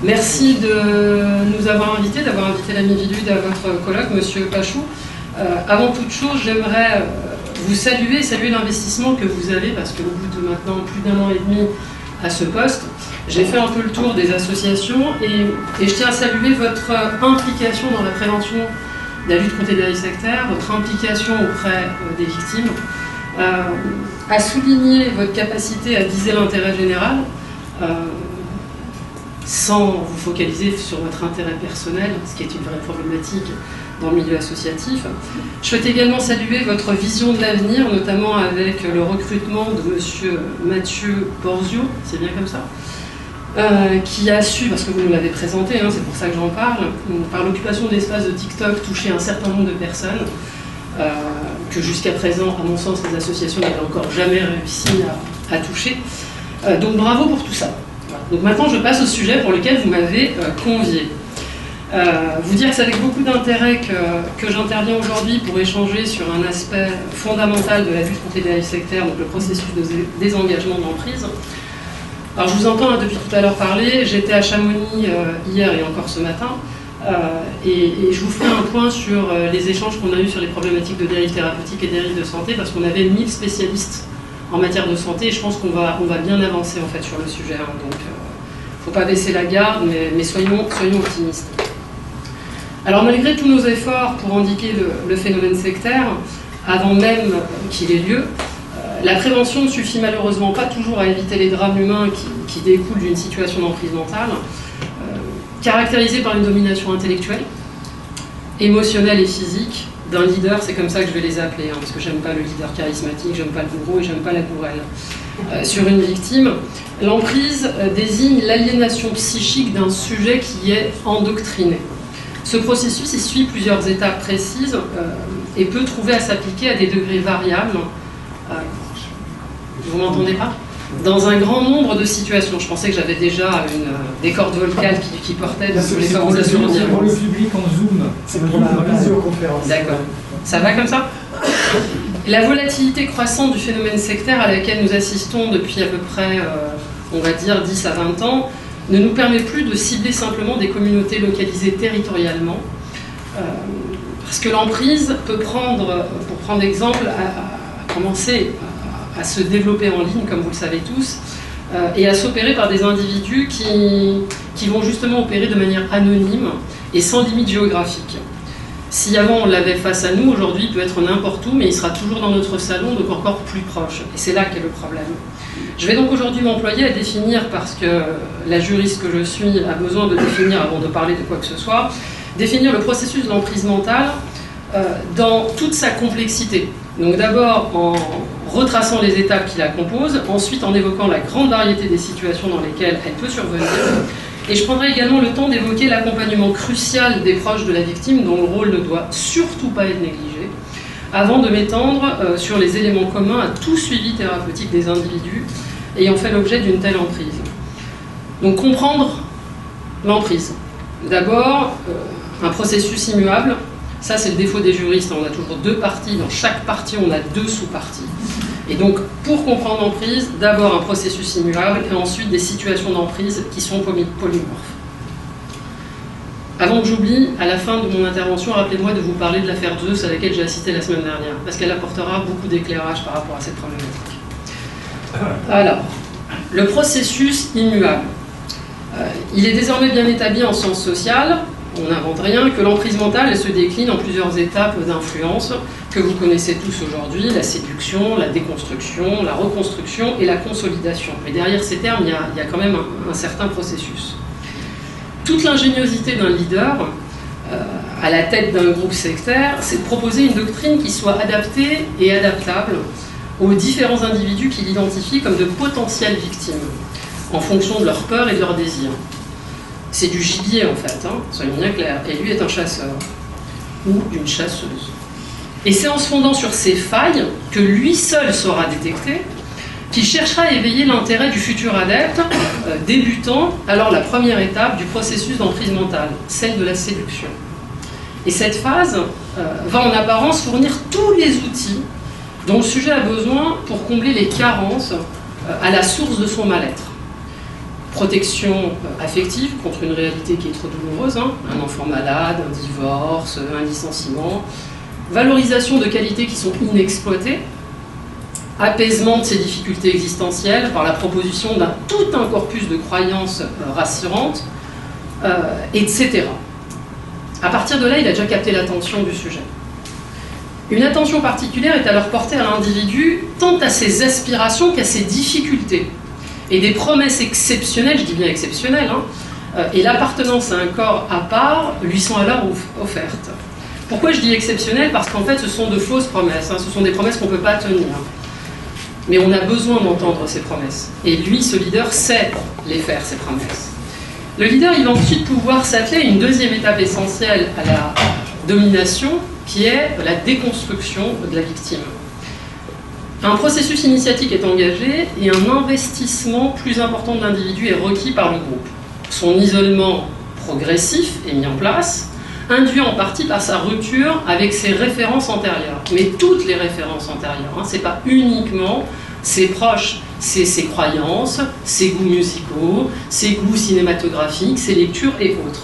Merci de nous avoir invités, d'avoir invité l'ami Vilude à votre colloque, Monsieur Pachou. Avant toute chose, j'aimerais vous saluer l'investissement que vous avez, parce qu'au bout de maintenant plus d'1 an et demi à ce poste, j'ai fait un peu le tour des associations et je tiens à saluer votre implication dans la prévention de la lutte contre les dérives sectaires, votre implication auprès des victimes, à souligner votre capacité à viser l'intérêt général, sans vous focaliser sur votre intérêt personnel, ce qui est une vraie problématique dans le milieu associatif. Je souhaite également saluer votre vision de l'avenir, notamment avec le recrutement de M. Mathieu Borzio, c'est bien comme ça, qui a su, parce que vous nous l'avez présenté, hein, c'est pour ça que j'en parle, par l'occupation d'espaces de TikTok, toucher un certain nombre de personnes, que jusqu'à présent, à mon sens, les associations n'avaient encore jamais réussi à toucher. Donc bravo pour tout ça. Donc maintenant, je passe au sujet pour lequel vous m'avez convié. Vous dire que c'est avec beaucoup d'intérêt que j'interviens aujourd'hui pour échanger sur un aspect fondamental de la lutte contre les dérives sectaires, donc le processus de désengagement de l'emprise. Alors je vous entends depuis tout à l'heure parler, j'étais à Chamonix hier et encore ce matin, et je vous ferai un point sur les échanges qu'on a eus sur les problématiques de dérives thérapeutiques et dérives de santé, parce qu'on avait 1000 spécialistes en matière de santé, et je pense qu'on va bien avancer en fait sur le sujet. Hein. Donc il ne faut pas baisser la garde, mais soyons optimistes. Alors malgré tous nos efforts pour endiguer le phénomène sectaire, avant même qu'il ait lieu, la prévention ne suffit malheureusement pas toujours à éviter les drames humains qui découlent d'une situation d'emprise mentale, caractérisée par une domination intellectuelle, émotionnelle et physique d'un leader, c'est comme ça que je vais les appeler, hein, parce que j'aime pas le leader charismatique, j'aime pas le bourreau et j'aime pas la gourelle. Sur une victime, l'emprise désigne l'aliénation psychique d'un sujet qui est endoctriné. Ce processus, il suit plusieurs étapes précises et peut trouver à s'appliquer à des degrés variables. Vous m'entendez pas? Dans un grand nombre de situations. Je pensais que j'avais déjà des cordes vocales qui portaient, donc je voulais pas vous assurer. C'est pour le public en Zoom. C'est pour la visioconférence. D'accord. Ça va comme ça? La volatilité croissante du phénomène sectaire à laquelle nous assistons depuis à peu près, on va dire, 10 à 20 ans, ne nous permet plus de cibler simplement des communautés localisées territorialement, parce que l'emprise peut prendre, pour prendre exemple, à commencer à se développer en ligne, comme vous le savez tous, et à s'opérer par des individus qui vont justement opérer de manière anonyme et sans limite géographique. Si avant on l'avait face à nous, aujourd'hui il peut être n'importe où, mais il sera toujours dans notre salon, donc encore plus proche. Et c'est là qu'est le problème. Je vais donc aujourd'hui m'employer à définir, parce que la juriste que je suis a besoin de définir, avant de parler de quoi que ce soit, définir le processus de l'emprise mentale dans toute sa complexité. Donc d'abord en retraçant les étapes qui la composent, ensuite en évoquant la grande variété des situations dans lesquelles elle peut survenir, et je prendrai également le temps d'évoquer l'accompagnement crucial des proches de la victime, dont le rôle ne doit surtout pas être négligé, avant de m'étendre sur les éléments communs à tout suivi thérapeutique des individus ayant fait l'objet d'une telle emprise. Donc comprendre l'emprise. D'abord, un processus immuable. Ça, c'est le défaut des juristes. On a toujours 2 parties. Dans chaque partie, on a 2 sous-parties. Et donc, pour comprendre l'emprise, d'abord un processus immuable et ensuite des situations d'emprise qui sont polymorphes. Avant que j'oublie, à la fin de mon intervention, rappelez-moi de vous parler de l'affaire Zeus à laquelle j'ai assisté la semaine dernière, parce qu'elle apportera beaucoup d'éclairage par rapport à cette problématique. Alors, le processus immuable. Il est désormais bien établi en sciences sociales, on n'invente rien, que l'emprise mentale elle se décline en plusieurs étapes d'influence que vous connaissez tous aujourd'hui, la séduction, la déconstruction, la reconstruction et la consolidation. Mais derrière ces termes, il y a quand même un certain processus. Toute l'ingéniosité d'un leader à la tête d'un groupe sectaire, c'est de proposer une doctrine qui soit adaptée et adaptable aux différents individus qu'il identifie comme de potentielles victimes, en fonction de leurs peurs et de leurs désirs. C'est du gibier en fait, hein, soyons bien clairs, et lui est un chasseur, ou une chasseuse. Et c'est en se fondant sur ces failles que lui seul saura détecter, qu'il cherchera à éveiller l'intérêt du futur adepte, débutant alors la première étape du processus d'emprise mentale, celle de la séduction. Et cette phase va en apparence fournir tous les outils dont le sujet a besoin pour combler les carences à la source de son mal-être. protection affective contre une réalité qui est trop douloureuse, hein, un enfant malade, un divorce, un licenciement, valorisation de qualités qui sont inexploitées, apaisement de ces difficultés existentielles par la proposition d'un tout un corpus de croyances rassurantes, etc. À partir de là, il a déjà capté l'attention du sujet. Une attention particulière est alors portée à l'individu tant à ses aspirations qu'à ses difficultés. Et des promesses exceptionnelles, je dis bien exceptionnelles, hein, et l'appartenance à un corps à part lui sont alors offertes. Pourquoi je dis exceptionnelles? Parce qu'en fait, ce sont de fausses promesses, hein, ce sont des promesses qu'on ne peut pas tenir. Mais on a besoin d'entendre ces promesses. Et lui, ce leader, sait les faire, ces promesses. Le leader, il va ensuite pouvoir s'atteler à une deuxième étape essentielle à la domination, qui est la déconstruction de la victime. Un processus initiatique est engagé et un investissement plus important de l'individu est requis par le groupe. Son isolement progressif est mis en place, induit en partie par sa rupture avec ses références antérieures. Mais toutes les références antérieures, hein, c'est pas uniquement ses proches, c'est ses croyances, ses goûts musicaux, ses goûts cinématographiques, ses lectures et autres.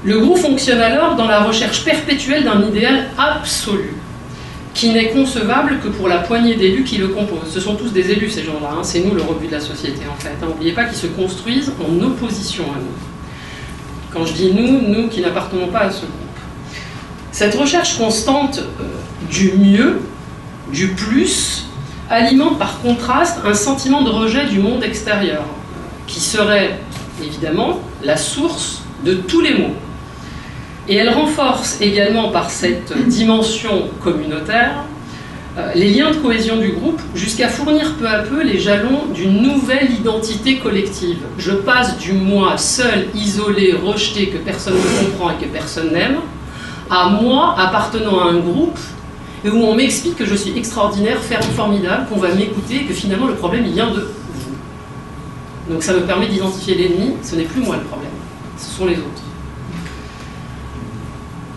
Le groupe fonctionne alors dans la recherche perpétuelle d'un idéal absolu, qui n'est concevable que pour la poignée d'élus qui le composent. Ce sont tous des élus, ces gens-là, hein. C'est nous le rebut de la société, en fait. N'oubliez pas qu'ils se construisent en opposition à nous. Quand je dis nous qui n'appartenons pas à ce groupe. Cette recherche constante du mieux, du plus, alimente par contraste un sentiment de rejet du monde extérieur, qui serait évidemment la source de tous les maux. Et elle renforce également par cette dimension communautaire les liens de cohésion du groupe jusqu'à fournir peu à peu les jalons d'une nouvelle identité collective. Je passe du moi seul, isolé, rejeté, que personne ne comprend et que personne n'aime, à moi appartenant à un groupe et où on m'explique que je suis extraordinaire, formidable, qu'on va m'écouter et que finalement le problème il vient de vous. Donc ça me permet d'identifier l'ennemi, ce n'est plus moi le problème, ce sont les autres.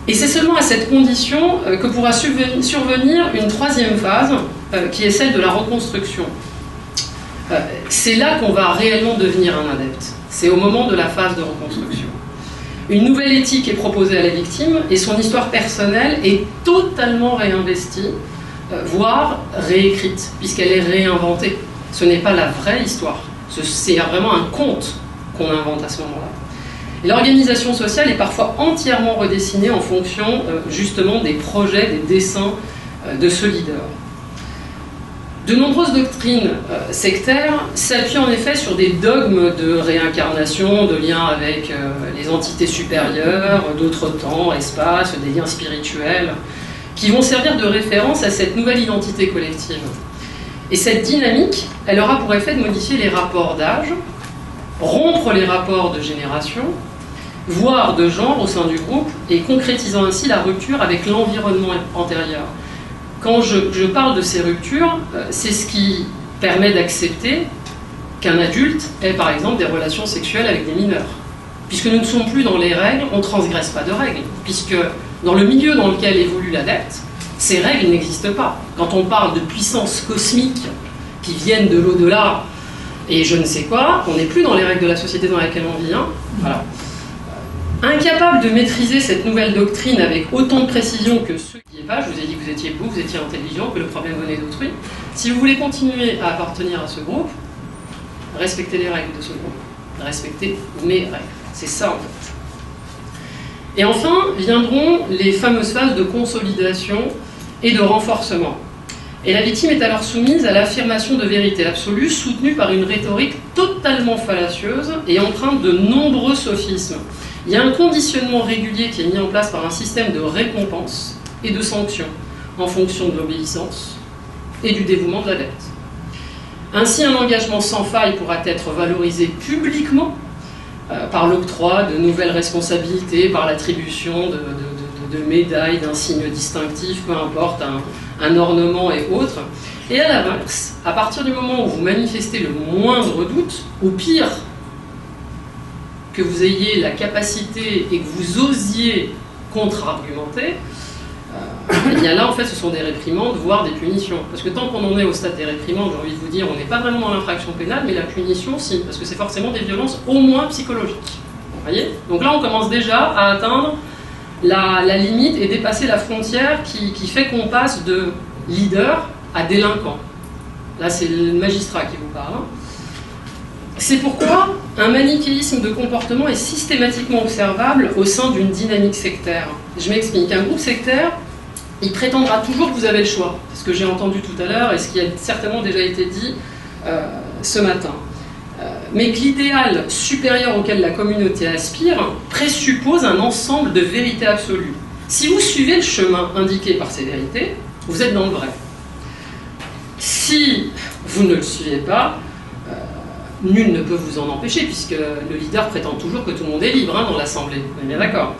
Et c'est seulement à cette condition que pourra survenir une troisième phase, qui est celle de la reconstruction. C'est là qu'on va réellement devenir un adepte. C'est au moment de la phase de reconstruction. Une nouvelle éthique est proposée à la victime et son histoire personnelle est totalement réinvestie, voire réécrite, puisqu'elle est réinventée. Ce n'est pas la vraie histoire. C'est vraiment un conte qu'on invente à ce moment-là. L'organisation sociale est parfois entièrement redessinée en fonction justement des projets, des dessins de ce leader. De nombreuses doctrines sectaires s'appuient en effet sur des dogmes de réincarnation, de liens avec les entités supérieures, d'autres temps, espaces, des liens spirituels, qui vont servir de référence à cette nouvelle identité collective. Et cette dynamique, elle aura pour effet de modifier les rapports d'âge, rompre les rapports de génération, voire de genre au sein du groupe, et concrétisant ainsi la rupture avec l'environnement antérieur. Quand je parle de ces ruptures, c'est ce qui permet d'accepter qu'un adulte ait par exemple des relations sexuelles avec des mineurs. Puisque nous ne sommes plus dans les règles, on ne transgresse pas de règles, puisque dans le milieu dans lequel évolue l'adepte, ces règles n'existent pas. Quand on parle de puissances cosmiques qui viennent de l'au-delà, et je ne sais quoi, on n'est plus dans les règles de la société dans laquelle on vit. Hein. Voilà. Incapable de maîtriser cette nouvelle doctrine avec autant de précision que ceux qui n'y pas, je vous ai dit que vous étiez beau, vous étiez intelligent, que le problème venait d'autrui. Si vous voulez continuer à appartenir à ce groupe, respectez les règles de ce groupe. Respectez mes règles. C'est ça en fait. Et enfin, viendront les fameuses phases de consolidation et de renforcement. Et la victime est alors soumise à l'affirmation de vérité absolue, soutenue par une rhétorique totalement fallacieuse et empreinte de nombreux sophismes. Il y a un conditionnement régulier qui est mis en place par un système de récompense et de sanctions en fonction de l'obéissance et du dévouement de l'adepte. Ainsi, un engagement sans faille pourra être valorisé publiquement par l'octroi de nouvelles responsabilités, par l'attribution de médailles, d'insignes distinctifs, peu importe, un ornement et autres. Et à l'inverse, à partir du moment où vous manifestez le moindre doute, au pire, que vous ayez la capacité et que vous osiez contre-argumenter, il y a là, en fait, ce sont des réprimandes, voire des punitions. Parce que tant qu'on en est au stade des réprimandes, j'ai envie de vous dire, on n'est pas vraiment dans l'infraction pénale, mais la punition, si, parce que c'est forcément des violences au moins psychologiques. Vous voyez? Donc là, on commence déjà à atteindre la limite et dépasser la frontière qui fait qu'on passe de leader à délinquant. Là, c'est le magistrat qui vous parle. C'est pourquoi un manichéisme de comportement est systématiquement observable au sein d'une dynamique sectaire. Je m'explique. Un groupe sectaire, il prétendra toujours que vous avez le choix. C'est ce que j'ai entendu tout à l'heure et ce qui a certainement déjà été dit ce matin. Mais que l'idéal supérieur auquel la communauté aspire présuppose un ensemble de vérités absolues. Si vous suivez le chemin indiqué par ces vérités, vous êtes dans le vrai. Si vous ne le suivez pas, nul ne peut vous en empêcher, puisque le leader prétend toujours que tout le monde est libre dans l'Assemblée. On est bien d'accord.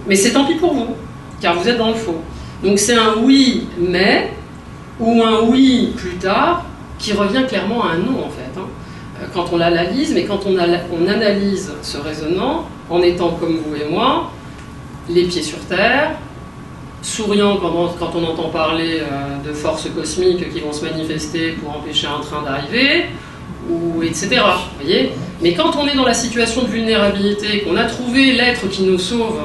Mais c'est tant pis pour vous, car vous êtes dans le faux. Donc c'est un oui, mais, ou un oui plus tard, qui revient clairement à un non, en fait. Quand on l'analyse, mais quand on analyse ce raisonnement, en étant comme vous et moi, les pieds sur terre, souriant quand on entend parler de forces cosmiques qui vont se manifester pour empêcher un train d'arriver, ou etc. Vous voyez ? Mais quand on est dans la situation de vulnérabilité, qu'on a trouvé l'être qui nous sauve,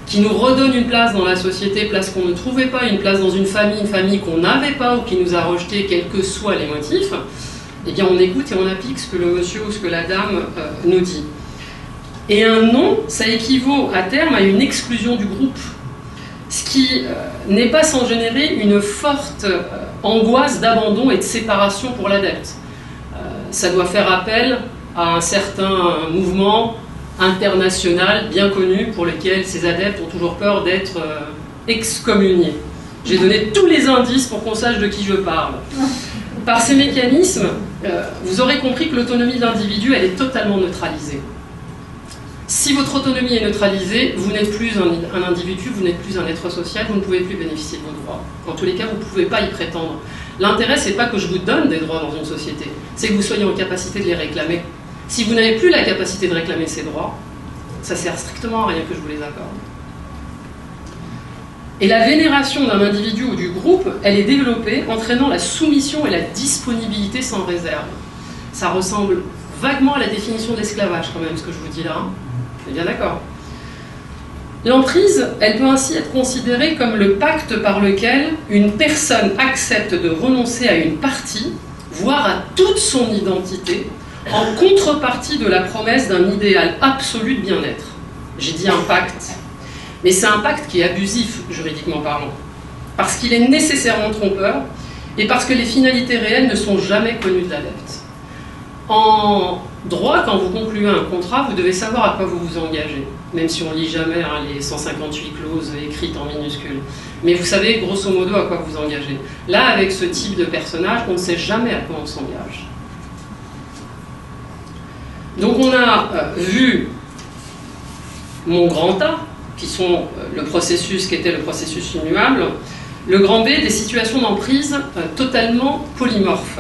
qui nous redonne une place dans la société, place qu'on ne trouvait pas, une place dans une famille qu'on n'avait pas ou qui nous a rejeté, quels que soient les motifs, eh bien on écoute et on applique ce que le monsieur ou ce que la dame nous dit. Et un non, ça équivaut à terme à une exclusion du groupe, ce qui n'est pas sans générer une forte angoisse d'abandon et de séparation pour l'adepte. Ça doit faire appel à un certain mouvement international bien connu pour lequel ces adeptes ont toujours peur d'être excommuniés. J'ai donné tous les indices pour qu'on sache de qui je parle. Par ces mécanismes, vous aurez compris que l'autonomie de l'individu, elle est totalement neutralisée. Si votre autonomie est neutralisée, vous n'êtes plus un individu, vous n'êtes plus un être social, vous ne pouvez plus bénéficier de vos droits. En tous les cas, vous ne pouvez pas y prétendre. L'intérêt, c'est pas que je vous donne des droits dans une société, c'est que vous soyez en capacité de les réclamer. Si vous n'avez plus la capacité de réclamer ces droits, ça sert strictement à rien que je vous les accorde. Et la vénération d'un individu ou du groupe, elle est développée, entraînant la soumission et la disponibilité sans réserve. Ça ressemble vaguement à la définition de l'esclavage, quand même, ce que je vous dis là. Vous êtes bien d'accord ? L'emprise, elle peut ainsi être considérée comme le pacte par lequel une personne accepte de renoncer à une partie, voire à toute son identité, en contrepartie de la promesse d'un idéal absolu de bien-être. J'ai dit un pacte, mais c'est un pacte qui est abusif, juridiquement parlant, parce qu'il est nécessairement trompeur et parce que les finalités réelles ne sont jamais connues de l'adepte. En droit, quand vous concluez un contrat, vous devez savoir à quoi vous vous engagez, même si on ne lit jamais les 158 clauses écrites en minuscules. Mais vous savez grosso modo à quoi vous engagez. Là, avec ce type de personnage, on ne sait jamais à quoi on s'engage. Donc on a vu mon grand A, qui sont le processus qui était le processus immuable, le grand B, des situations d'emprise totalement polymorphes.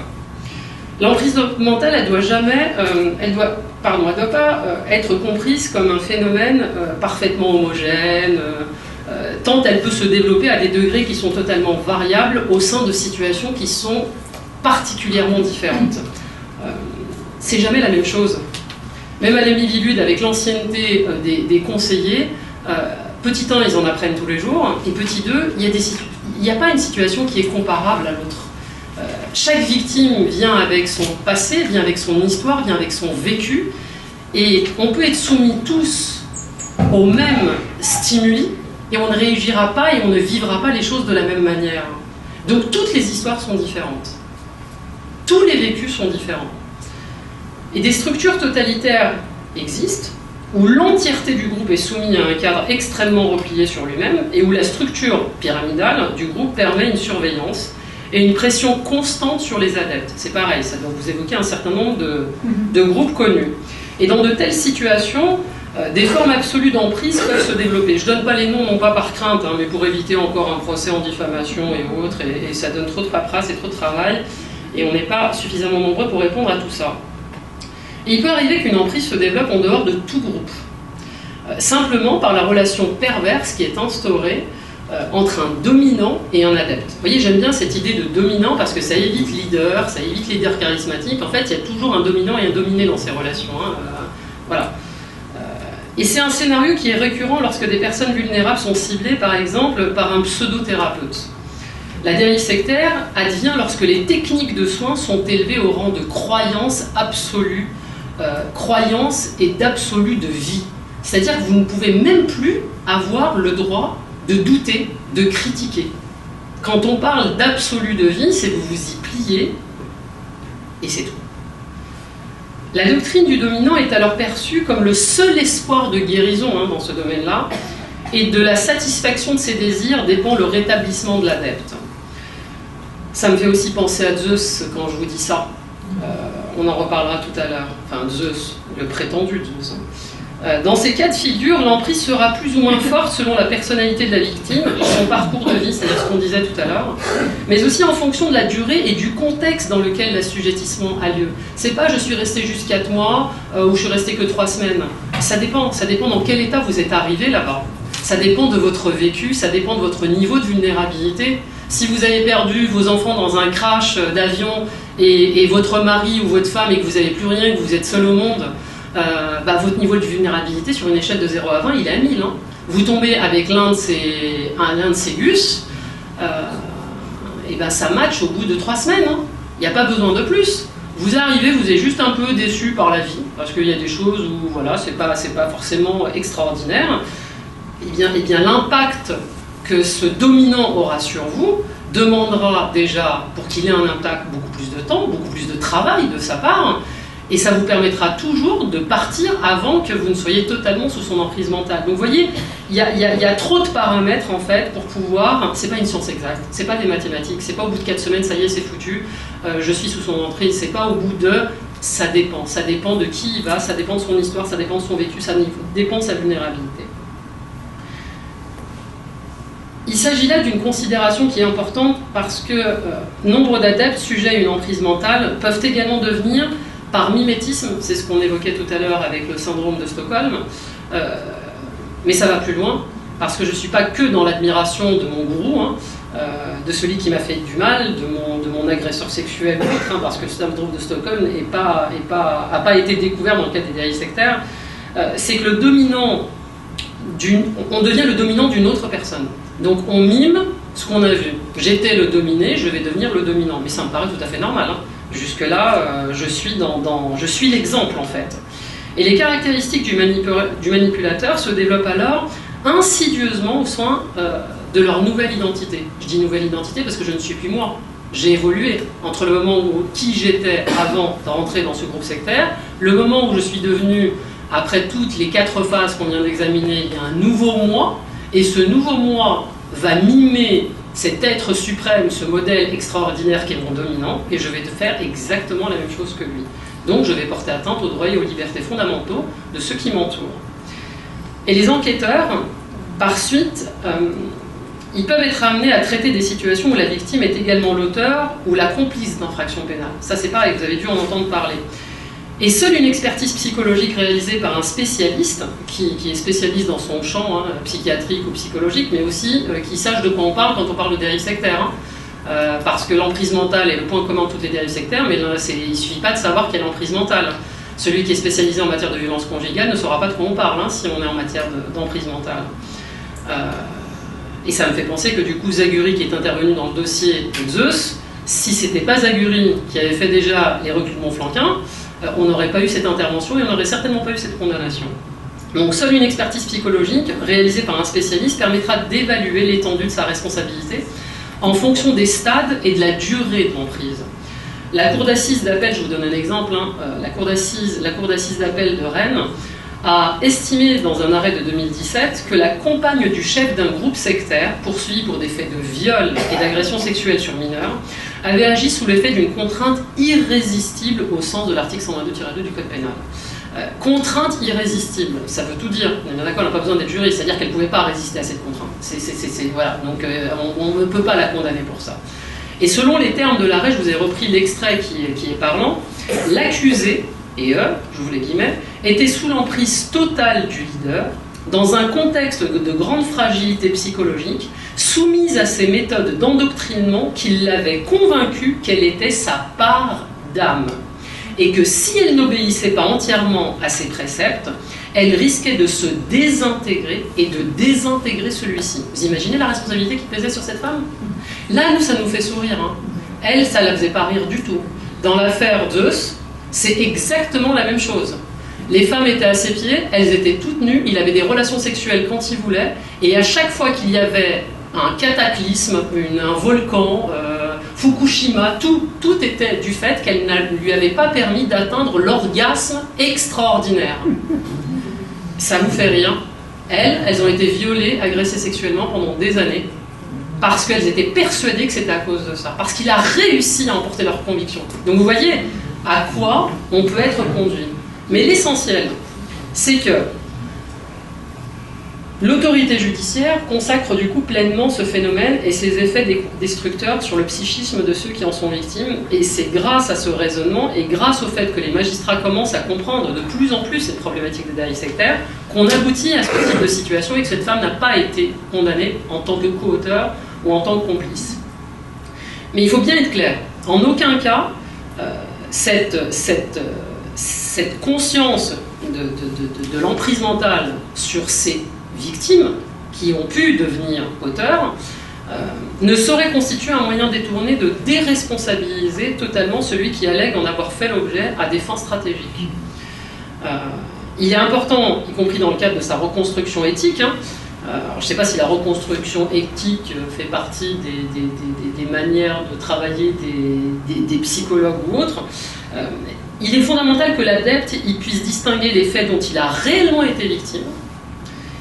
L'emprise mentale, elle doit pas être comprise comme un phénomène parfaitement homogène, tant elle peut se développer à des degrés qui sont totalement variables au sein de situations qui sont particulièrement différentes. C'est jamais la même chose. Même à la Mivilude, avec l'ancienneté des conseillers, petit 1, ils en apprennent tous les jours, et petit 2, il n'y a pas une situation qui est comparable à l'autre. Chaque victime vient avec son passé, vient avec son histoire, vient avec son vécu, et on peut être soumis tous aux mêmes stimuli, et on ne réagira pas et on ne vivra pas les choses de la même manière. Donc toutes les histoires sont différentes. Tous les vécus sont différents. Et des structures totalitaires existent, où l'entièreté du groupe est soumise à un cadre extrêmement replié sur lui-même, et où la structure pyramidale du groupe permet une surveillance et une pression constante sur les adeptes. C'est pareil, ça doit vous évoquer un certain nombre de groupes connus. Et dans de telles situations, des formes absolues d'emprise peuvent se développer. Je ne donne pas les noms, non pas par crainte, mais pour éviter encore un procès en diffamation et autres, et ça donne trop de paperasse et trop de travail, et on n'est pas suffisamment nombreux pour répondre à tout ça. Et il peut arriver qu'une emprise se développe en dehors de tout groupe, simplement par la relation perverse qui est instaurée entre un dominant et un adepte. Vous voyez, j'aime bien cette idée de dominant parce que ça évite leader charismatique. En fait, il y a toujours un dominant et un dominé dans ces relations. Voilà. Et c'est un scénario qui est récurrent lorsque des personnes vulnérables sont ciblées, par exemple, par un pseudo-thérapeute. La dérive sectaire advient lorsque les techniques de soins sont élevées au rang de croyance absolue, croyance et d'absolu de vie. C'est-à-dire que vous ne pouvez même plus avoir le droit de douter, de critiquer. Quand on parle d'absolu de vie, c'est que vous vous y pliez, et c'est tout. La doctrine du dominant est alors perçue comme le seul espoir de guérison dans ce domaine-là, et de la satisfaction de ses désirs dépend le rétablissement de l'adepte. Ça me fait aussi penser à Zeus quand je vous dis ça. On en reparlera tout à l'heure. Enfin, Zeus, le prétendu Zeus. Dans ces cas de figure, l'emprise sera plus ou moins forte selon la personnalité de la victime, son parcours de vie, c'est-à-dire ce qu'on disait tout à l'heure, mais aussi en fonction de la durée et du contexte dans lequel l'assujettissement a lieu. C'est pas je suis resté juste 4 mois ou je suis resté que 3 semaines. Ça dépend dans quel état vous êtes arrivé là-bas. Ça dépend de votre vécu, ça dépend de votre niveau de vulnérabilité. Si vous avez perdu vos enfants dans un crash d'avion et votre mari ou votre femme et que vous n'avez plus rien, que vous êtes seul au monde, votre niveau de vulnérabilité sur une échelle de 0 à 20, il est à 1000. Vous tombez avec l'un de ces gus, ça match au bout de 3 semaines. Il n'y a pas besoin de plus. Vous arrivez, vous êtes juste un peu déçu par la vie, parce qu'il y a des choses où voilà, c'est pas forcément extraordinaire. Eh bien, l'impact que ce dominant aura sur vous demandera déjà, pour qu'il ait un impact, beaucoup plus de temps, beaucoup plus de travail de sa part, et ça vous permettra toujours de partir avant que vous ne soyez totalement sous son emprise mentale. Donc vous voyez, il y a trop de paramètres en fait pour pouvoir, c'est pas une science exacte, c'est pas des mathématiques, c'est pas au bout de 4 semaines, ça y est, c'est foutu, je suis sous son emprise, c'est pas au bout de, ça dépend de qui il va, ça dépend de son histoire, ça dépend de son vécu, ça dépend de sa vulnérabilité. Il s'agit là d'une considération qui est importante parce que nombre d'adeptes sujets à une emprise mentale peuvent également devenir, par mimétisme, c'est ce qu'on évoquait tout à l'heure avec le syndrome de Stockholm, mais ça va plus loin, parce que je ne suis pas que dans l'admiration de mon gourou, de celui qui m'a fait du mal, de mon agresseur sexuel ou autre, parce que le syndrome de Stockholm n'a pas été découvert dans le cadre des dérives sectaires, c'est que on devient le dominant d'une autre personne. Donc on mime ce qu'on a vu. J'étais le dominé, je vais devenir le dominant. Mais ça me paraît tout à fait normal. Jusque-là, je suis l'exemple en fait. Et les caractéristiques du manipulateur se développent alors insidieusement au sein de leur nouvelle identité. Je dis nouvelle identité parce que je ne suis plus moi. J'ai évolué entre le moment où qui j'étais avant de rentrer dans ce groupe sectaire, le moment où je suis devenu, après toutes les 4 phases qu'on vient d'examiner, il y a un nouveau moi, et ce nouveau moi va mimer cet être suprême, ce modèle extraordinaire qui est mon dominant, et je vais faire exactement la même chose que lui. Donc je vais porter atteinte aux droits et aux libertés fondamentaux de ceux qui m'entourent. Et les enquêteurs, par suite, ils peuvent être amenés à traiter des situations où la victime est également l'auteur ou la complice d'infractions pénales. Ça c'est pareil, vous avez dû en entendre parler. Et seule une expertise psychologique réalisée par un spécialiste, qui est spécialiste dans son champ, psychiatrique ou psychologique, mais aussi qui sache de quoi on parle quand on parle de dérive sectaire. Parce que l'emprise mentale est le point commun de toutes les dérives sectaires, mais il ne suffit pas de savoir quelle emprise mentale. Celui qui est spécialisé en matière de violence conjugale ne saura pas de quoi on parle si on est en matière d'emprise mentale. Et ça me fait penser que du coup Zaguri, qui est intervenu dans le dossier de Zeus, si c'était pas Zaguri qui avait fait déjà les reculs de Montflanquin, on n'aurait pas eu cette intervention et on n'aurait certainement pas eu cette condamnation. Donc seule une expertise psychologique réalisée par un spécialiste permettra d'évaluer l'étendue de sa responsabilité en fonction des stades et de la durée de l'emprise. La cour d'assises d'appel, je vous donne un exemple, la cour d'assises d'appel de Rennes a estimé dans un arrêt de 2017 que la compagne du chef d'un groupe sectaire, poursuivi pour des faits de viol et d'agression sexuelle sur mineurs, avait agi sous l'effet d'une contrainte irrésistible au sens de l'article 122-2 du Code pénal. Contrainte irrésistible, ça veut tout dire. On est bien d'accord, on n'a pas besoin d'être juriste, c'est-à-dire qu'elle ne pouvait pas résister à cette contrainte. Voilà. Donc on ne peut pas la condamner pour ça. Et selon les termes de l'arrêt, je vous ai repris l'extrait qui est parlant, l'accusé, et eux, je vous les guillemets, était sous l'emprise totale du leader, dans un contexte de grande fragilité psychologique, soumise à ces méthodes d'endoctrinement qui l'avaient convaincue qu'elle était sa part d'âme, et que si elle n'obéissait pas entièrement à ses préceptes, elle risquait de se désintégrer et de désintégrer celui-ci. Vous imaginez la responsabilité qui pesait sur cette femme? Là, nous, ça nous fait sourire. Hein. Elle, ça ne la faisait pas rire du tout. Dans l'affaire Zeus, c'est exactement la même chose. Les femmes étaient à ses pieds, elles étaient toutes nues, il avait des relations sexuelles quand il voulait, et à chaque fois qu'il y avait un cataclysme, un volcan, Fukushima, tout était du fait qu'elle ne lui avait pas permis d'atteindre l'orgasme extraordinaire. Ça vous fait rire? Elles ont été violées, agressées sexuellement pendant des années, parce qu'elles étaient persuadées que c'était à cause de ça, parce qu'il a réussi à emporter leurs convictions. Donc vous voyez à quoi on peut être conduit. Mais l'essentiel, c'est que l'autorité judiciaire consacre du coup pleinement ce phénomène et ses effets destructeurs sur le psychisme de ceux qui en sont victimes. Et c'est grâce à ce raisonnement et grâce au fait que les magistrats commencent à comprendre de plus en plus cette problématique des dérives sectaires qu'on aboutit à ce type de situation et que cette femme n'a pas été condamnée en tant que co-auteur ou en tant que complice. Mais il faut bien être clair, en aucun cas, cette conscience de l'emprise mentale sur ces victimes qui ont pu devenir auteurs ne saurait constituer un moyen détourné de déresponsabiliser totalement celui qui allègue en avoir fait l'objet à des fins stratégiques. Il est important, y compris dans le cadre de sa reconstruction éthique, alors, je ne sais pas si la reconstruction éthique fait partie des manières de travailler des psychologues ou autres, il est fondamental que l'adepte puisse distinguer les faits dont il a réellement été victime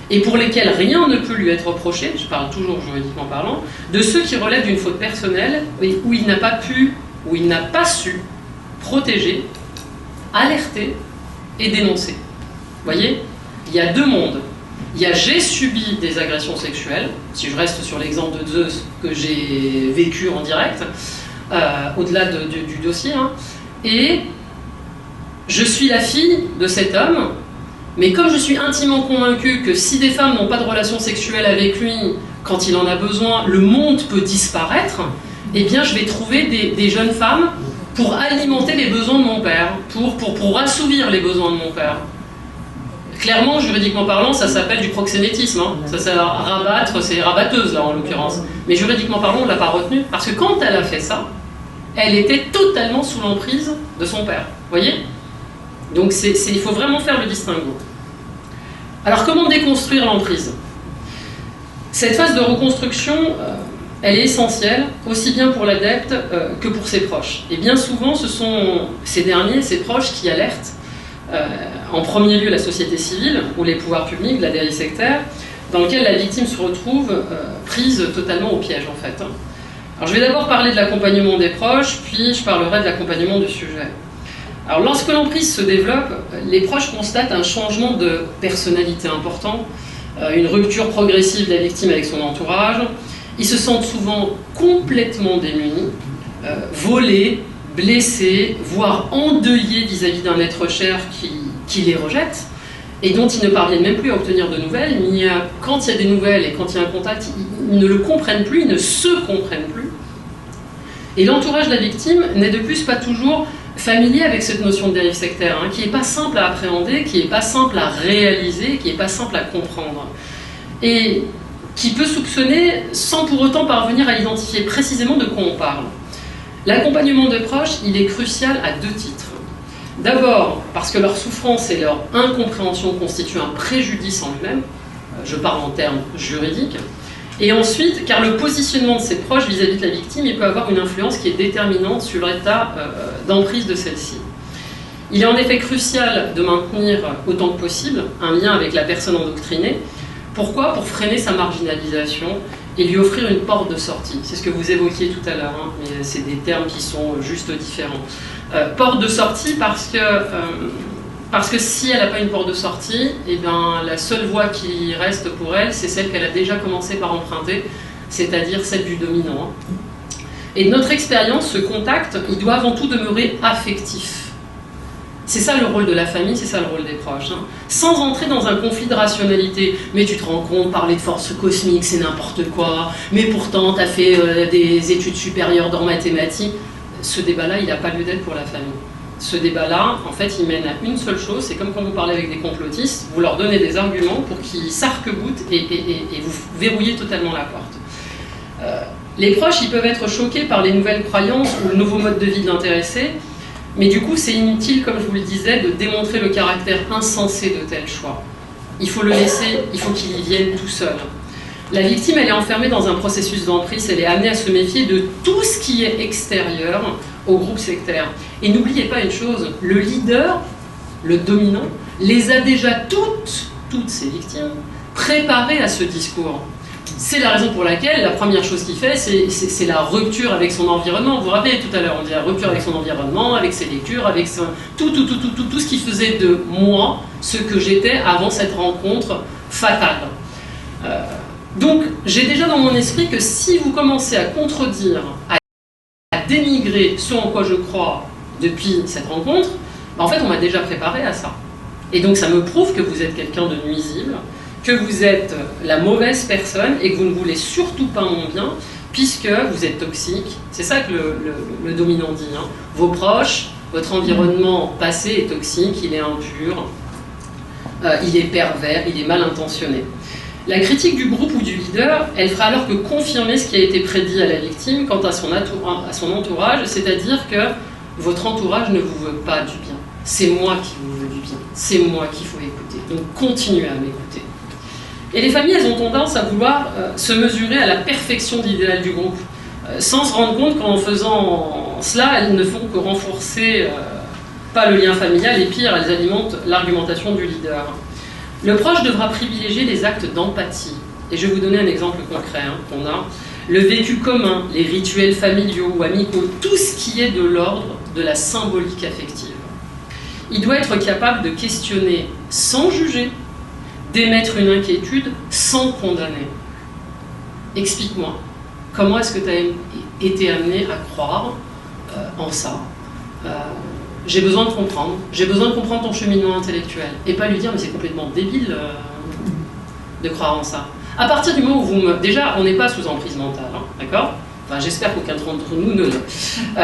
et pour lesquels rien ne peut lui être reproché, je parle toujours juridiquement parlant, de ceux qui relèvent d'une faute personnelle et où il n'a pas pu, où il n'a pas su protéger, alerter et dénoncer. Vous voyez, il y a deux mondes. Il y a j'ai subi des agressions sexuelles, si je reste sur l'exemple de Zeus que j'ai vécu en direct, au-delà du dossier, hein, et je suis la fille de cet homme, mais comme je suis intimement convaincue que si des femmes n'ont pas de relations sexuelles avec lui, quand il en a besoin, le monde peut disparaître, eh bien je vais trouver des jeunes femmes pour alimenter les besoins de mon père, pour assouvir les besoins de mon père. Clairement, juridiquement parlant, ça s'appelle du proxénétisme. Hein. Ça sert à rabattre, c'est rabatteuse là en l'occurrence. Mais juridiquement parlant, on ne l'a pas retenue parce que quand elle a fait ça, elle était totalement sous l'emprise de son père. Vous voyez? Donc il faut vraiment faire le distinguo. Alors comment déconstruire l'emprise? Cette phase de reconstruction, elle est essentielle, aussi bien pour l'adepte que pour ses proches. Et bien souvent, ce sont ces derniers, ses proches, qui alertent en premier lieu la société civile ou les pouvoirs publics de la dérive sectaire, dans lequel la victime se retrouve prise totalement au piège en fait. Alors je vais d'abord parler de l'accompagnement des proches, puis je parlerai de l'accompagnement du sujet. Alors lorsque l'emprise se développe, les proches constatent un changement de personnalité important, une rupture progressive de la victime avec son entourage. Ils se sentent souvent complètement démunis, volés, blessés, voire endeuillés vis-à-vis d'un être cher qui les rejette et dont ils ne parviennent même plus à obtenir de nouvelles. Quand il y a des nouvelles et quand il y a un contact, ils ne le comprennent plus, ils ne se comprennent plus. Et l'entourage de la victime n'est de plus pas toujours familier avec cette notion de dérive sectaire, hein, qui n'est pas simple à appréhender, qui n'est pas simple à réaliser, qui n'est pas simple à comprendre. Et qui peut soupçonner sans pour autant parvenir à identifier précisément de quoi on parle. L'accompagnement de proches, il est crucial à deux titres. D'abord, parce que leur souffrance et leur incompréhension constituent un préjudice en lui-même, je parle en termes juridiques, et ensuite, car le positionnement de ses proches vis-à-vis de la victime, il peut avoir une influence qui est déterminante sur l'état d'emprise de celle-ci. Il est en effet crucial de maintenir autant que possible un lien avec la personne endoctrinée. Pourquoi? Pour freiner sa marginalisation et lui offrir une porte de sortie. C'est ce que vous évoquiez tout à l'heure, hein, mais c'est des termes qui sont juste différents. Porte de sortie parce que si elle n'a pas une porte de sortie, eh bien, la seule voie qui reste pour elle, c'est celle qu'elle a déjà commencé par emprunter, c'est-à-dire celle du dominant. Et de notre expérience, ce contact, il doit avant tout demeurer affectif. C'est ça le rôle de la famille, c'est ça le rôle des proches. Hein. Sans entrer dans un conflit de rationalité. Mais tu te rends compte, parler de force cosmique, c'est n'importe quoi. Mais pourtant, tu as fait des études supérieures dans mathématiques. Ce débat-là, il n'a pas lieu d'être pour la famille. Ce débat-là, en fait, il mène à une seule chose. C'est comme quand vous parlez avec des complotistes, vous leur donnez des arguments pour qu'ils s'arc-boutent et vous verrouillez totalement la porte. Les proches, ils peuvent être choqués par les nouvelles croyances ou le nouveau mode de vie de l'intéressé. Mais du coup, c'est inutile, comme je vous le disais, de démontrer le caractère insensé de tel choix. Il faut le laisser, il faut qu'il y vienne tout seul. La victime, elle est enfermée dans un processus d'emprise, elle est amenée à se méfier de tout ce qui est extérieur au groupe sectaire. Et n'oubliez pas une chose, le leader, le dominant, les a déjà toutes ces victimes, préparées à ce discours. C'est la raison pour laquelle la première chose qu'il fait, c'est la rupture avec son environnement. Vous vous rappelez tout à l'heure, on dit la rupture avec son environnement, avec ses lectures, avec tout ce qui faisait de moi ce que j'étais avant cette rencontre fatale. Donc, j'ai déjà dans mon esprit que si vous commencez à contredire, à dénigrer ce en quoi je crois depuis cette rencontre, en fait, on m'a déjà préparé à ça. Et donc, ça me prouve que vous êtes quelqu'un de nuisible, que vous êtes la mauvaise personne et que vous ne voulez surtout pas mon bien, puisque vous êtes toxique. C'est ça que le dominant dit. Hein. Vos proches, votre environnement passé est toxique, il est impur, il est pervers, il est mal intentionné. La critique du groupe ou du leader, elle fera alors que confirmer ce qui a été prédit à la victime quant à son entourage, c'est-à-dire que votre entourage ne vous veut pas du bien. C'est moi qui vous veux du bien, c'est moi qu'il faut écouter. Donc continuez à m'écouter. Et les familles, elles ont tendance à vouloir se mesurer à la perfection de l'idéal du groupe, sans se rendre compte qu'en faisant cela, elles ne font que renforcer pas le lien familial, et pire, elles alimentent l'argumentation du leader. Le proche devra privilégier les actes d'empathie. Et je vais vous donner un exemple concret qu'on a. Le vécu commun, les rituels familiaux ou amicaux, tout ce qui est de l'ordre de la symbolique affective. Il doit être capable de questionner sans juger, d'émettre une inquiétude sans condamner. Explique-moi, comment est-ce que tu as été amené à croire en ça j'ai besoin de comprendre ton cheminement intellectuel, et pas lui dire mais c'est complètement débile de croire en ça. À partir du moment où vous me... Déjà, on n'est pas sous emprise mentale, hein, d'accord? Enfin, j'espère qu'aucun d'entre nous ne l'est.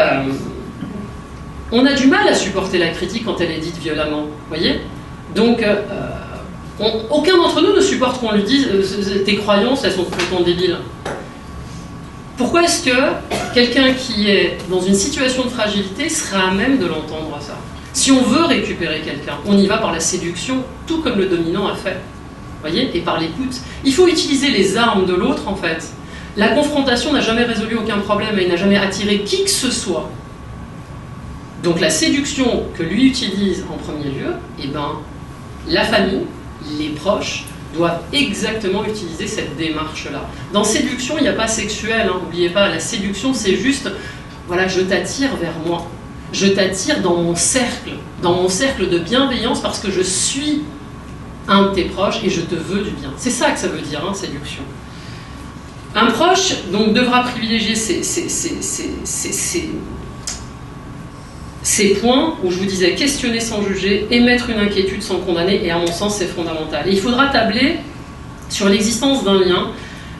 On a du mal à supporter la critique quand elle est dite violemment, vous voyez? Donc, aucun d'entre nous ne supporte qu'on lui dise tes croyances, elles sont complètement débiles. Pourquoi est-ce que quelqu'un qui est dans une situation de fragilité sera à même de l'entendre ça? Si on veut récupérer quelqu'un, on y va par la séduction, tout comme le dominant a fait. Voyez, et par l'écoute. Il faut utiliser les armes de l'autre, en fait. La confrontation n'a jamais résolu aucun problème et il n'a jamais attiré qui que ce soit. Donc la séduction que lui utilise en premier lieu, eh ben, la famille, les proches, doivent exactement utiliser cette démarche-là. Dans séduction, il n'y a pas sexuel, n'oubliez pas, la séduction c'est juste, voilà, je t'attire vers moi. Je t'attire dans mon cercle de bienveillance parce que je suis un de tes proches et je te veux du bien. C'est ça que ça veut dire, séduction. Un proche donc devra privilégier ces points où je vous disais questionner sans juger, émettre une inquiétude sans condamner, et à mon sens c'est fondamental. Et il faudra tabler sur l'existence d'un lien,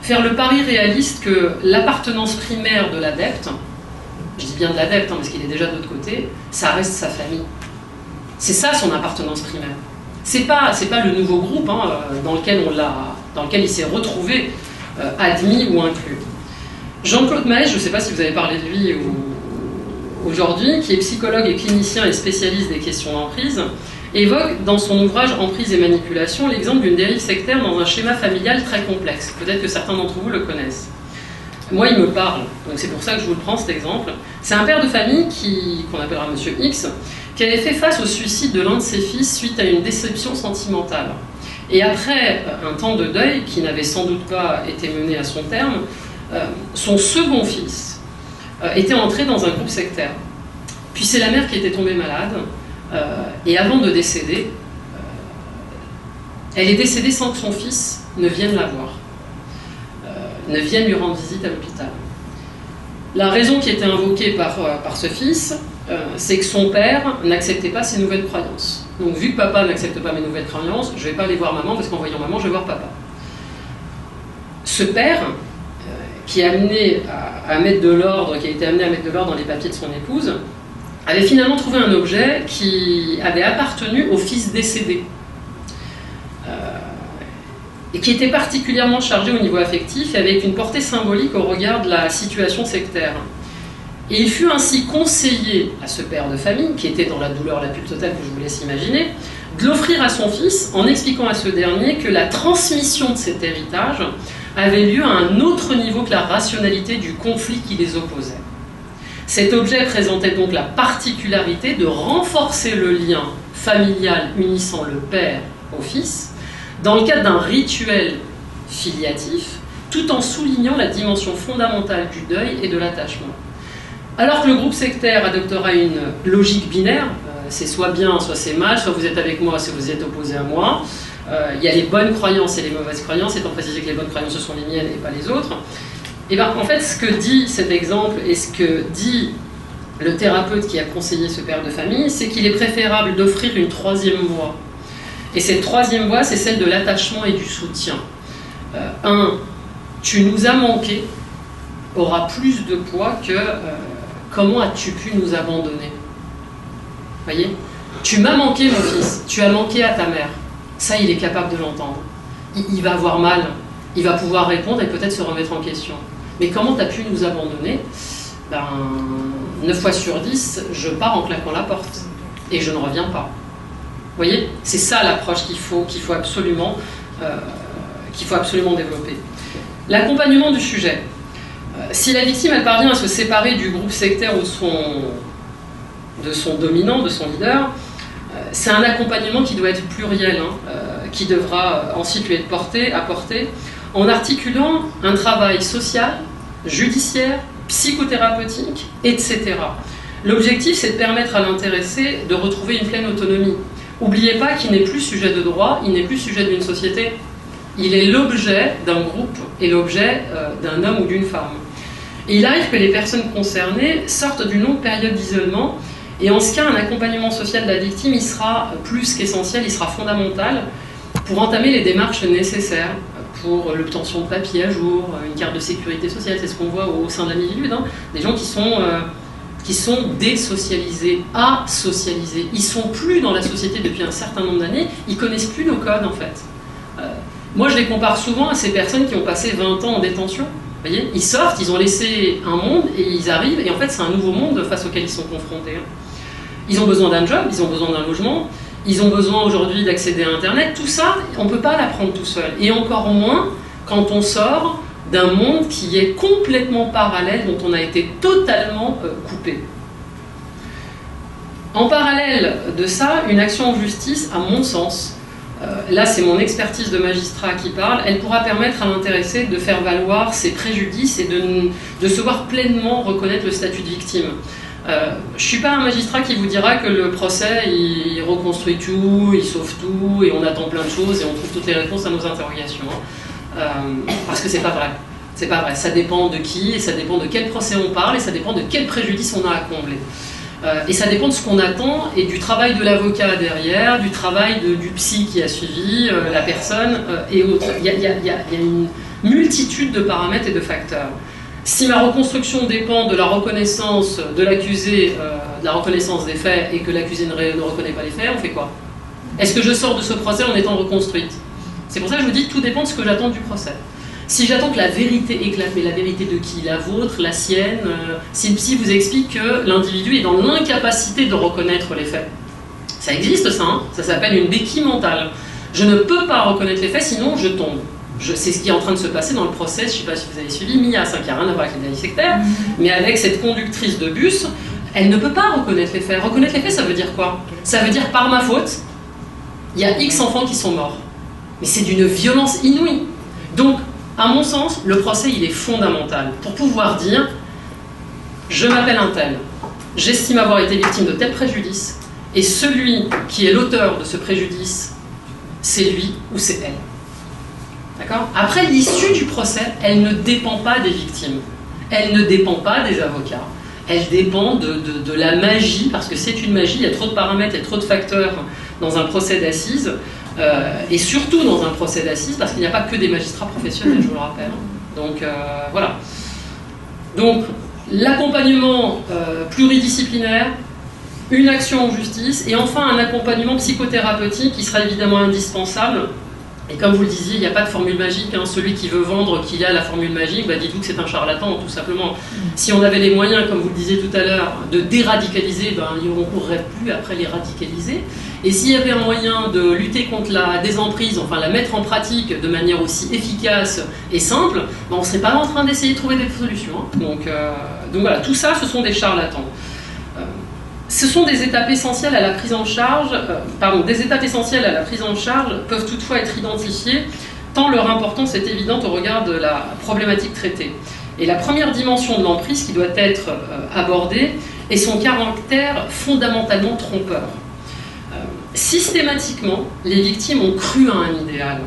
faire le pari réaliste que l'appartenance primaire de l'adepte, je dis bien de l'adepte parce qu'il est déjà de l'autre côté, ça reste sa famille. C'est ça son appartenance primaire. C'est pas le nouveau groupe dans lequel il s'est retrouvé admis ou inclus. Jean-Claude Maes, je ne sais pas si vous avez parlé de lui aujourd'hui, qui est psychologue et clinicien et spécialiste des questions d'emprise, évoque dans son ouvrage Emprise et manipulation l'exemple d'une dérive sectaire dans un schéma familial très complexe. Peut-être que certains d'entre vous le connaissent. Moi, il me parle, donc c'est pour ça que je vous le prends cet exemple. C'est un père de famille qu'on appellera Monsieur X, qui avait fait face au suicide de l'un de ses fils suite à une déception sentimentale. Et après un temps de deuil qui n'avait sans doute pas été mené à son terme, son second fils était entré dans un groupe sectaire. Puis c'est la mère qui était tombée malade, et avant de décéder, elle est décédée sans que son fils ne vienne la voir, ne vienne lui rendre visite à l'hôpital. La raison qui était invoquée par ce fils, c'est que son père n'acceptait pas ses nouvelles croyances. Donc vu que papa n'accepte pas mes nouvelles croyances, je ne vais pas aller voir maman, parce qu'en voyant maman, je vais voir papa. Ce père, qui a amené à mettre de l'ordre, qui a été amené à mettre de l'ordre dans les papiers de son épouse, avait finalement trouvé un objet qui avait appartenu au fils décédé. Et qui était particulièrement chargé au niveau affectif et avec une portée symbolique au regard de la situation sectaire. Et il fut ainsi conseillé à ce père de famille, qui était dans la douleur la plus totale que je vous laisse imaginer, de l'offrir à son fils en expliquant à ce dernier que la transmission de cet héritage avait lieu à un autre niveau que la rationalité du conflit qui les opposait. Cet objet présentait donc la particularité de renforcer le lien familial unissant le père au fils, dans le cadre d'un rituel filiatif, tout en soulignant la dimension fondamentale du deuil et de l'attachement. Alors que le groupe sectaire adoptera une logique binaire, c'est soit bien, soit c'est mal, soit vous êtes avec moi, soit vous êtes opposé à moi, il y a les bonnes croyances et les mauvaises croyances, étant précisé que les bonnes croyances ce sont les miennes et pas les autres, et bien en fait ce que dit cet exemple et ce que dit le thérapeute qui a conseillé ce père de famille, c'est qu'il est préférable d'offrir une troisième voie. Et cette troisième voie, c'est celle de l'attachement et du soutien. Tu nous as manqué aura plus de poids que comment as-tu pu nous abandonner. Voyez ? Tu m'as manqué, mon fils, tu as manqué à ta mère. Ça, il est capable de l'entendre. Il va avoir mal, il va pouvoir répondre et peut-être se remettre en question. Mais comment tu as pu nous abandonner ? 9 fois sur 10, je pars en claquant la porte et je ne reviens pas. Vous voyez, c'est ça l'approche qu'il faut absolument développer. L'accompagnement du sujet. Si la victime elle parvient à se séparer du groupe sectaire ou de son dominant, de son leader, c'est un accompagnement qui doit être pluriel, qui devra ensuite lui être apporté en articulant un travail social, judiciaire, psychothérapeutique, etc. L'objectif, c'est de permettre à l'intéressé de retrouver une pleine autonomie. N'oubliez pas qu'il n'est plus sujet de droit, il n'est plus sujet d'une société. Il est l'objet d'un groupe et l'objet d'un homme ou d'une femme. Et il arrive que les personnes concernées sortent d'une longue période d'isolement, et en ce cas, un accompagnement social de la victime, il sera plus qu'essentiel, il sera fondamental pour entamer les démarches nécessaires pour l'obtention de papiers à jour, une carte de sécurité sociale, c'est ce qu'on voit au sein de la Miviludes, des gens qui sont désocialisés, asocialisés. Ils ne sont plus dans la société depuis un certain nombre d'années, ils ne connaissent plus nos codes en fait. Moi je les compare souvent à ces personnes qui ont passé 20 ans en détention. Vous voyez, ils sortent, ils ont laissé un monde et ils arrivent, et en fait c'est un nouveau monde face auquel ils sont confrontés. Ils ont besoin d'un job, ils ont besoin d'un logement, ils ont besoin aujourd'hui d'accéder à Internet, tout ça, on ne peut pas l'apprendre tout seul. Et encore moins quand on sort d'un monde qui est complètement parallèle, dont on a été totalement coupé. En parallèle de ça, une action en justice, à mon sens, là c'est mon expertise de magistrat qui parle, elle pourra permettre à l'intéressé de faire valoir ses préjudices et de se voir pleinement reconnaître le statut de victime. Je ne suis pas un magistrat qui vous dira que le procès il reconstruit tout, il sauve tout et on attend plein de choses et on trouve toutes les réponses à nos interrogations. Parce que c'est pas vrai. C'est pas vrai. Ça dépend de qui et ça dépend de quel procès on parle et ça dépend de quel préjudice on a à combler. Et ça dépend de ce qu'on attend et du travail de l'avocat derrière, du travail du psy qui a suivi la personne et autres. Il y a une multitude de paramètres et de facteurs. Si ma reconstruction dépend de la reconnaissance de l'accusé, de la reconnaissance des faits et que l'accusé ne reconnaît pas les faits, on fait quoi? Est-ce que je sors de ce procès en étant reconstruite? C'est pour ça que je vous dis que tout dépend de ce que j'attends du procès. Si j'attends que la vérité éclate, mais la vérité de qui? La vôtre, la sienne? Si le psy vous explique que l'individu est dans l'incapacité de reconnaître les faits. Ça existe ça, ça s'appelle une béquille mentale. Je ne peux pas reconnaître les faits, sinon je tombe. C'est ce qui est en train de se passer dans le procès, je ne sais pas si vous avez suivi, Mia, ça qui n'a rien à voir avec les dérives sectaires, mais avec cette conductrice de bus, elle ne peut pas reconnaître les faits. Reconnaître les faits, ça veut dire quoi? Ça veut dire par ma faute, il y a X enfants qui sont morts. Mais c'est d'une violence inouïe. Donc, à mon sens, le procès, il est fondamental pour pouvoir dire « je m'appelle un tel, j'estime avoir été victime de tel préjudice, et celui qui est l'auteur de ce préjudice, c'est lui ou c'est elle. » D'accord? Après, l'issue du procès, elle ne dépend pas des victimes. elle ne dépend pas des avocats, elle dépend de la magie, parce que c'est une magie, il y a trop de paramètres, il y a trop de facteurs dans un procès d'assises, et surtout dans un procès d'assises, parce qu'il n'y a pas que des magistrats professionnels, je vous le rappelle. Donc voilà. Donc l'accompagnement pluridisciplinaire, une action en justice, et enfin un accompagnement psychothérapeutique qui sera évidemment indispensable. Et comme vous le disiez, il n'y a pas de formule magique, hein. Celui qui veut vendre qu'il a la formule magique, bah dites-vous que c'est un charlatan, tout simplement. Si on avait les moyens, comme vous le disiez tout à l'heure, de déradicaliser, ben, on ne courrait plus après les radicaliser. Et s'il y avait un moyen de lutter contre la désemprise, enfin la mettre en pratique de manière aussi efficace et simple, ben, on ne serait pas en train d'essayer de trouver des solutions. Hein. Donc voilà, tout ça, ce sont des charlatans. Ce sont des étapes essentielles à la prise en charge, des étapes essentielles à la prise en charge peuvent toutefois être identifiées, tant leur importance est évidente au regard de la problématique traitée. Et la première dimension de l'emprise qui doit être abordée est son caractère fondamentalement trompeur. Systématiquement, les victimes ont cru à un idéal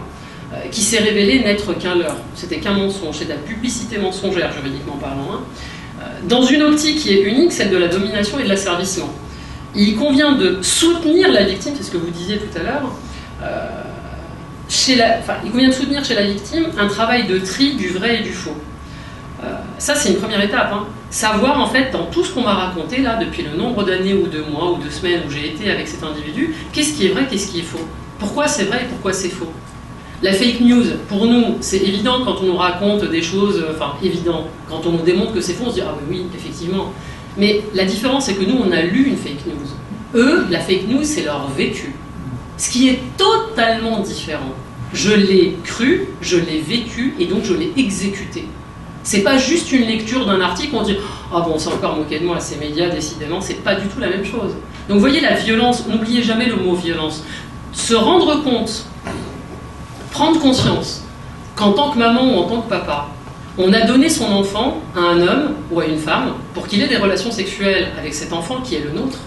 qui s'est révélé n'être qu'un leurre. C'était qu'un mensonge, c'est de la publicité mensongère, juridiquement parlant. Hein. Dans une optique qui est unique, celle de la domination et de l'asservissement. Il convient de soutenir la victime, c'est ce que vous disiez tout à l'heure, il convient de soutenir chez la victime un travail de tri du vrai et du faux. Ça, c'est une première étape. Hein. Savoir, en fait, dans tout ce qu'on m'a raconté, là, depuis le nombre d'années ou de mois ou de semaines où j'ai été avec cet individu, qu'est-ce qui est vrai, qu'est-ce qui est faux? Pourquoi c'est vrai et pourquoi c'est faux? La fake news, pour nous, c'est évident quand on nous raconte des choses, évident. Quand on nous démontre que c'est faux, on se dit « Ah oui, effectivement ». Mais la différence, c'est que nous, on a lu une fake news. Eux, la fake news, c'est leur vécu. Ce qui est totalement différent. Je l'ai cru, je l'ai vécu, et donc je l'ai exécuté. C'est pas juste une lecture d'un article où on dit « Ah bon, on s'est encore moqué de moi, ces médias, décidément », c'est pas du tout la même chose. Donc vous voyez la violence, n'oubliez jamais le mot violence. Se rendre compte, prendre conscience qu'en tant que maman ou en tant que papa, on a donné son enfant à un homme ou à une femme pour qu'il ait des relations sexuelles avec cet enfant qui est le nôtre,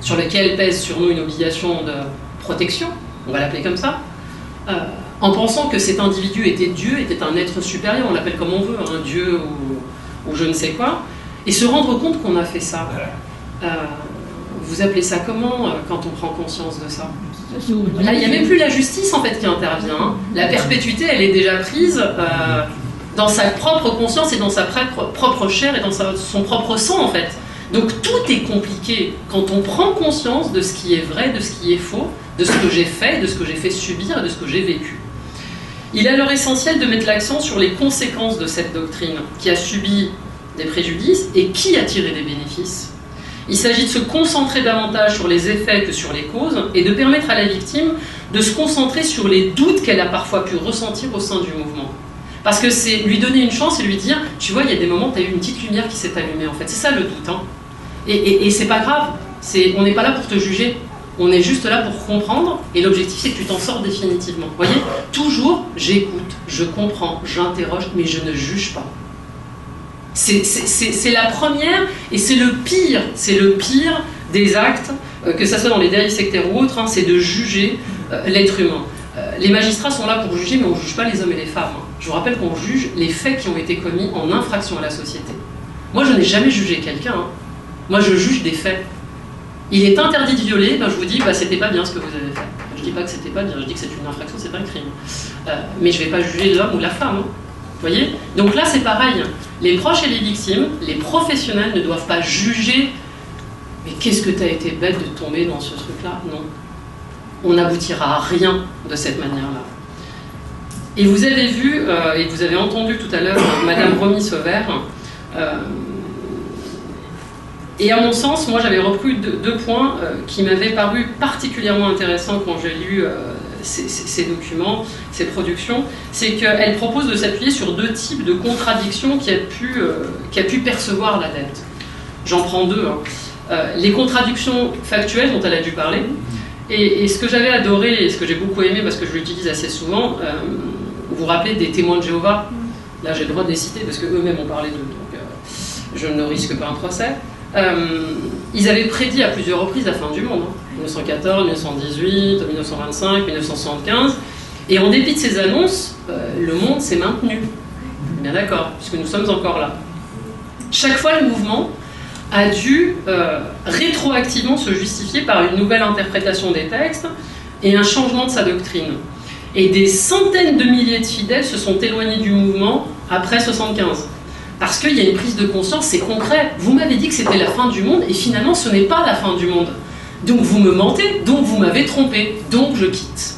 sur lequel pèse sur nous une obligation de protection, on va l'appeler comme ça, en pensant que cet individu était Dieu, était un être supérieur, on l'appelle comme on veut, un Dieu ou je ne sais quoi, et se rendre compte qu'on a fait ça. Vous appelez ça comment quand on prend conscience de ça? Là, il n'y a même plus la justice en fait qui intervient. Hein. La perpétuité, elle est déjà prise dans sa propre conscience et dans sa propre chair et dans son propre sang en fait. Donc tout est compliqué quand on prend conscience de ce qui est vrai, de ce qui est faux, de ce que j'ai fait, de ce que j'ai fait subir et de ce que j'ai vécu. Il est alors essentiel de mettre l'accent sur les conséquences de cette doctrine qui a subi des préjudices et qui a tiré des bénéfices. Il s'agit de se concentrer davantage sur les effets que sur les causes et de permettre à la victime de se concentrer sur les doutes qu'elle a parfois pu ressentir au sein du mouvement. Parce que c'est lui donner une chance et lui dire « Tu vois, il y a des moments où tu as eu une petite lumière qui s'est allumée en fait. » C'est ça le doute. Hein. Et c'est pas grave. On n'est pas là pour te juger. On est juste là pour comprendre et l'objectif c'est que tu t'en sors définitivement. Vous voyez, toujours j'écoute, je comprends, j'interroge, mais je ne juge pas. C'est la première et c'est le pire des actes, que ce soit dans les dérives sectaires ou autres, hein, c'est de juger l'être humain. Les magistrats sont là pour juger, mais on ne juge pas les hommes et les femmes. Hein. Je vous rappelle qu'on juge les faits qui ont été commis en infraction à la société. Moi, je n'ai jamais jugé quelqu'un. Hein. Moi, je juge des faits. Il est interdit de violer, ben, je vous dis, bah, c'était pas bien ce que vous avez fait. Je ne dis pas que c'était pas bien, je dis que c'est une infraction, c'est pas un crime. Mais je ne vais pas juger l'homme ou la femme. Hein. Vous voyez? Donc là, c'est pareil. Les proches et les victimes, les professionnels ne doivent pas juger « Mais qu'est-ce que tu as été bête de tomber dans ce truc-là » Non. On n'aboutira à rien de cette manière-là. Et vous avez vu, et vous avez entendu tout à l'heure Madame Romy Sauvert, et à mon sens, moi j'avais repris deux points qui m'avaient paru particulièrement intéressants quand j'ai lu ces documents, ces productions, c'est qu'elle propose de s'appuyer sur deux types de contradictions qu'a pu percevoir l'adepte. J'en prends deux. Hein. Les contradictions factuelles dont elle a dû parler, et ce que j'avais adoré et ce que j'ai beaucoup aimé parce que je l'utilise assez souvent, vous vous rappelez des témoins de Jéhovah? Là j'ai le droit de les citer parce qu'eux-mêmes ont parlé d'eux, donc je ne risque pas un procès. Ils avaient prédit à plusieurs reprises la fin du monde, hein. 1914, 1918, 1925, 1975, et en dépit de ces annonces, le monde s'est maintenu. Bien d'accord, puisque nous sommes encore là. Chaque fois, le mouvement a dû rétroactivement se justifier par une nouvelle interprétation des textes et un changement de sa doctrine. Et des centaines de milliers de fidèles se sont éloignés du mouvement après 75. Parce qu'il y a une prise de conscience, c'est concret. Vous m'avez dit que c'était la fin du monde, et finalement, ce n'est pas la fin du monde. Donc vous me mentez, donc vous m'avez trompé, donc je quitte.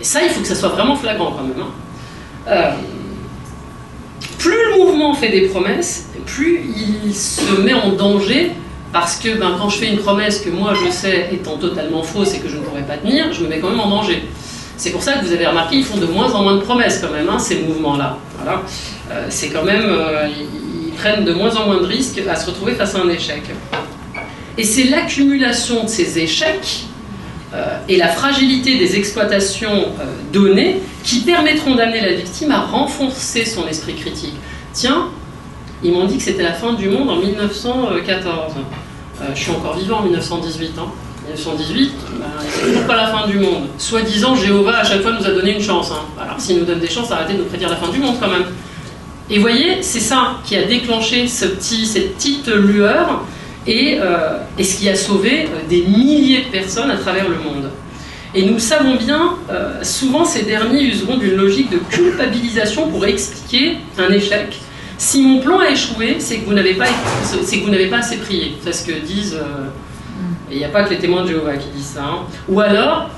Et ça, il faut que ça soit vraiment flagrant quand même. Plus le mouvement fait des promesses, plus il se met en danger, parce que quand je fais une promesse que moi je sais étant totalement fausse et que je ne pourrais pas tenir, je me mets quand même en danger. C'est pour ça que vous avez remarqué, ils font de moins en moins de promesses quand même, ces mouvements-là. Voilà. C'est quand même, ils prennent de moins en moins de risques à se retrouver face à un échec. Et c'est l'accumulation de ces échecs et la fragilité des exploitations données qui permettront d'amener la victime à renforcer son esprit critique. Tiens, ils m'ont dit que c'était la fin du monde en 1914. Je suis encore vivant en 1918. 1918, c'est toujours pas la fin du monde. Soi-disant, Jéhovah à chaque fois nous a donné une chance. Alors s'il nous donne des chances, arrêtez de nous prédire la fin du monde quand même. Et vous voyez, c'est ça qui a déclenché cette petite lueur et ce qui a sauvé des milliers de personnes à travers le monde. Et nous le savons bien, souvent ces derniers useront d'une logique de culpabilisation pour expliquer un échec. Si mon plan a échoué, c'est que vous n'avez pas assez prié. C'est ce que disent... et il n'y a pas que les témoins de Jéhovah qui disent ça. Ou alors,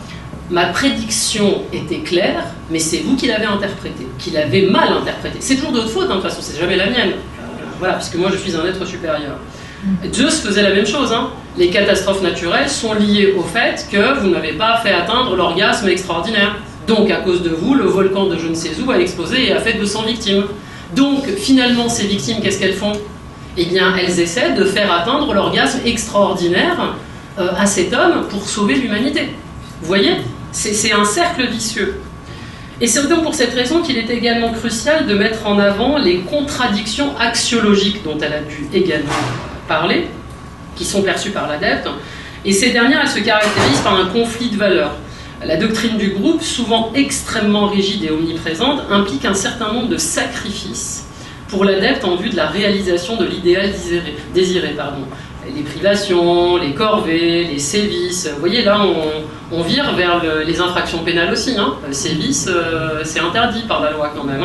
ma prédiction était claire, mais c'est vous qui l'avez interprétée, qui l'avez mal interprétée. C'est toujours de votre faute, de toute façon, c'est jamais la mienne. Voilà, puisque moi je suis un être supérieur. Zeus faisait la même chose. Les catastrophes naturelles sont liées au fait que vous n'avez pas fait atteindre l'orgasme extraordinaire. Donc, à cause de vous, le volcan de je ne sais où a explosé et a fait 200 victimes. Donc, finalement, ces victimes, qu'est-ce qu'elles font? Eh bien, elles essaient de faire atteindre l'orgasme extraordinaire à cet homme pour sauver l'humanité. Vous voyez? C'est un cercle vicieux. Et c'est donc pour cette raison qu'il est également crucial de mettre en avant les contradictions axiologiques dont elle a dû également parler, qui sont perçues par l'adepte. Et ces dernières, elles se caractérisent par un conflit de valeurs. La doctrine du groupe, souvent extrêmement rigide et omniprésente, implique un certain nombre de sacrifices pour l'adepte en vue de la réalisation de l'idéal désiré. Les privations, les corvées, les sévices. Vous voyez, là, on vire vers les infractions pénales aussi. Sévices, c'est interdit par la loi quand même,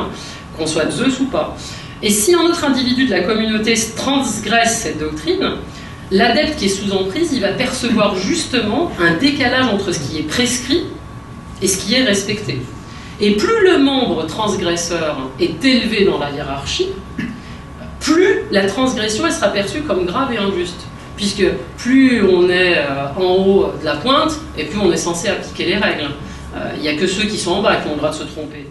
qu'on soit Zeus ou pas. Et si un autre individu de la communauté transgresse cette doctrine, l'adepte qui est sous emprise, il va percevoir justement un décalage entre ce qui est prescrit et ce qui est respecté. Et plus le membre transgresseur est élevé dans la hiérarchie, plus la transgression elle sera perçue comme grave et injuste. Puisque plus on est en haut de la pointe, et plus on est censé appliquer les règles. Il n'y a que ceux qui sont en bas qui ont le droit de se tromper.